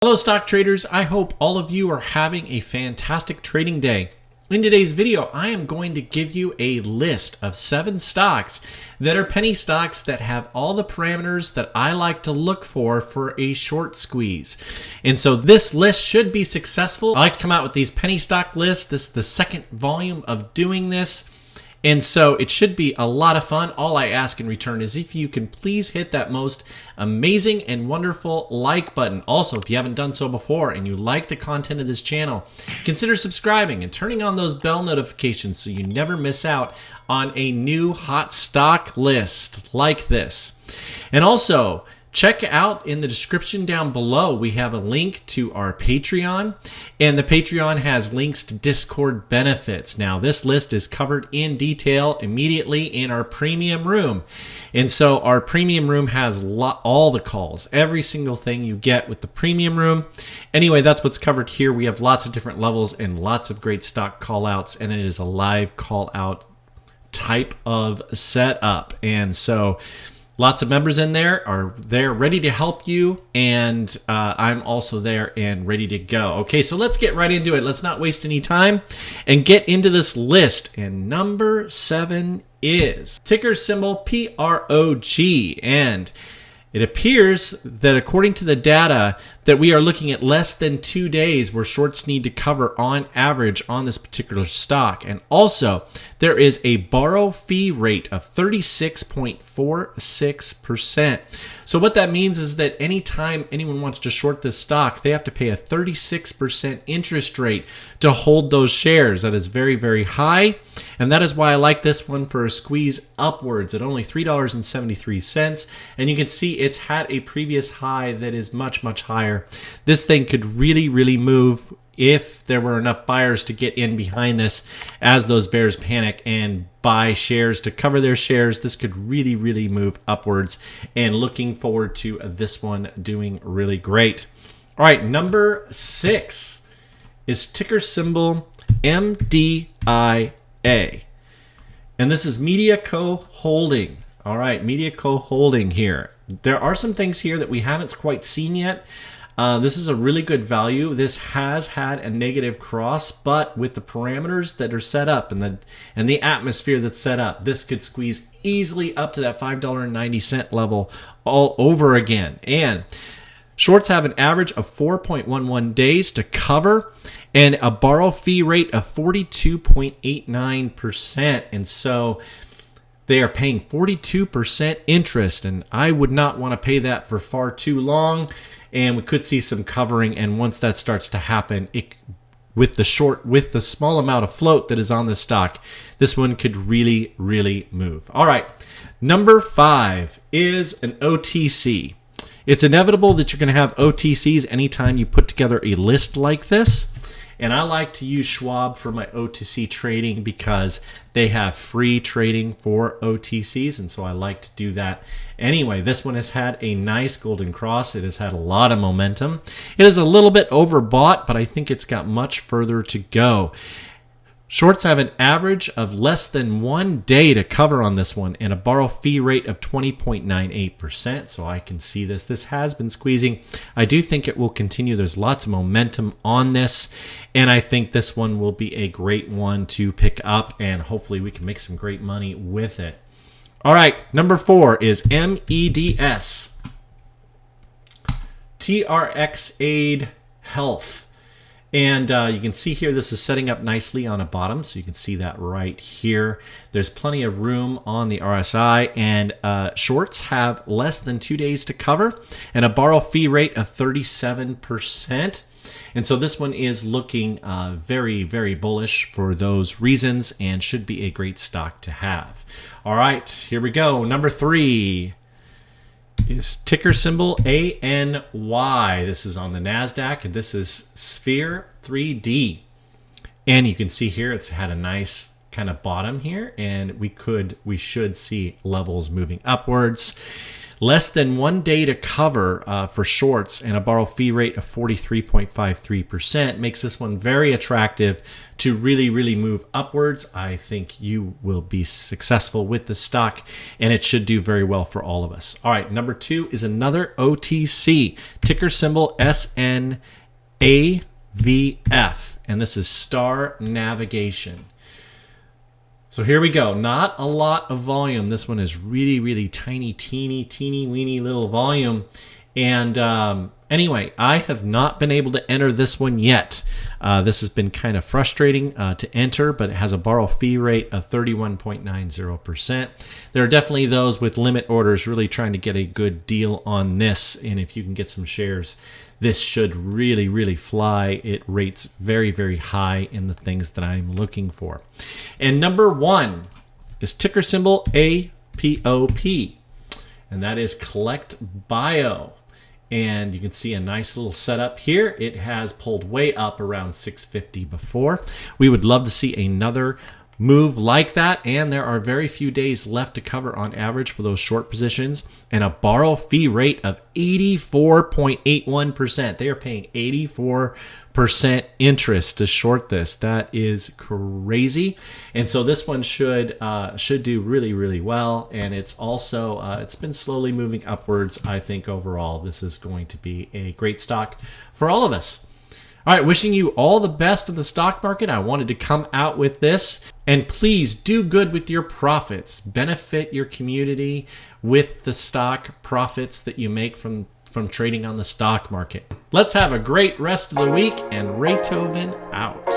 Hello stock traders, I hope all of you are having a fantastic trading day. In today's video, I am going to give you a list of 7 stocks that are penny stocks that have all the parameters that I like to look for a short squeeze. And so this list should be successful. I like to come out with these penny stock lists. This is the second volume of doing this. And so it should be a lot of fun. All I ask in return is if you can please hit that most amazing and wonderful like button. Also, if you haven't done so before and you like the content of this channel, consider subscribing and turning on those bell notifications so you never miss out on a new hot stock list like this. And also, check out in the description down below, we have a link to our Patreon, and the Patreon has links to Discord benefits. Now, this list is covered in detail immediately in our premium room. And so our premium room has all the calls, every single thing you get with the premium room. Anyway, that's what's covered here. We have lots of different levels and lots of great stock call outs, and it is a live call out type of setup. And so lots of members in there are there ready to help you, and I'm also there and ready to go. Okay, so let's get right into it. Let's not waste any time and get into this list. And number 7 is ticker symbol PROG, and it appears that according to the data that we are looking at less than 2 days where shorts need to cover on average on this particular stock. And also there is a borrow fee rate of 36.46%. So what that means is that anytime anyone wants to short this stock, they have to pay a 36% interest rate to hold those shares. That is very, very high. And that is why I like this one for a squeeze upwards at only $3.73. And you can see it's had a previous high that is much, much higher. This thing could really, really move if there were enough buyers to get in behind this as those bears panic and buy shares to cover their shares. This could really, really move upwards, and looking forward to this one doing really great. All right, number 6 is ticker symbol MDIA. And this is MediaCo Holding. All right, MediaCo Holding here. There are some things here that we haven't quite seen yet. This is a really good value. This has had a negative cross, but with the parameters that are set up and the atmosphere that's set up, this could squeeze easily up to that $5.90 level all over again. And shorts have an average of 4.11 days to cover and a borrow fee rate of 42.89%. And so they are paying 42% interest, and I would not want to pay that for far too long. And we could see some covering, and once that starts to happen, with the small amount of float that is on this stock, this one could really, really move. All right, number 5 is an OTC. It's inevitable that you're going to have OTCs anytime you put together a list like this. And I like to use Schwab for my OTC trading because they have free trading for OTCs, and so I like to do that. Anyway, this one has had a nice golden cross. It has had a lot of momentum. It is a little bit overbought, but I think it's got much further to go. Shorts have an average of less than 1 day to cover on this one and a borrow fee rate of 20.98%. So I can see this. This has been squeezing. I do think it will continue. There's lots of momentum on this, and I think this one will be a great one to pick up, and hopefully we can make some great money with it. All right, number 4 is MEDS. TRX Aid Health. And you can see here, this is setting up nicely on a bottom, so you can see that right here. There's plenty of room on the RSI, and shorts have less than 2 days to cover and a borrow fee rate of 37%. And so this one is looking very, very bullish for those reasons and should be a great stock to have. All right, here we go. Number 3 is ticker symbol ANY. This is on the NASDAQ, and this is Sphere 3D. And you can see here it's had a nice kind of bottom here, and we should see levels moving upwards. Less than 1 day to cover for shorts and a borrow fee rate of 43.53% makes this one very attractive to really move upwards. I think you will be successful with the stock, and it should do very well for all of us. All right, number 2 is another OTC, ticker symbol SNAVF, and this is Star Navigation. So here we go. Not a lot of volume. This one is really tiny, teeny weeny little volume. And anyway, I have not been able to enter this one yet. This has been kind of frustrating to enter, but it has a borrow fee rate of 31.90%. There are definitely those with limit orders really trying to get a good deal on this. And if you can get some shares, this should really fly. It rates very high in the things that I'm looking for. And number 1 is ticker symbol APOP, and that is Collect Bio. And you can see a nice little setup here. It has pulled way up around 650 before. We would love to see another move like that, and there are very few days left to cover on average for those short positions, and a borrow fee rate of 84.81%. They are paying 84% interest to short this. That is crazy. And so this one should do really well, and it's also it's been slowly moving upwards. I think overall this is going to be a great stock for all of us. All right, wishing you all the best in the stock market. I wanted to come out with this. And please do good with your profits. Benefit your community with the stock profits that you make from trading on the stock market. Let's have a great rest of the week, and Raythoven out.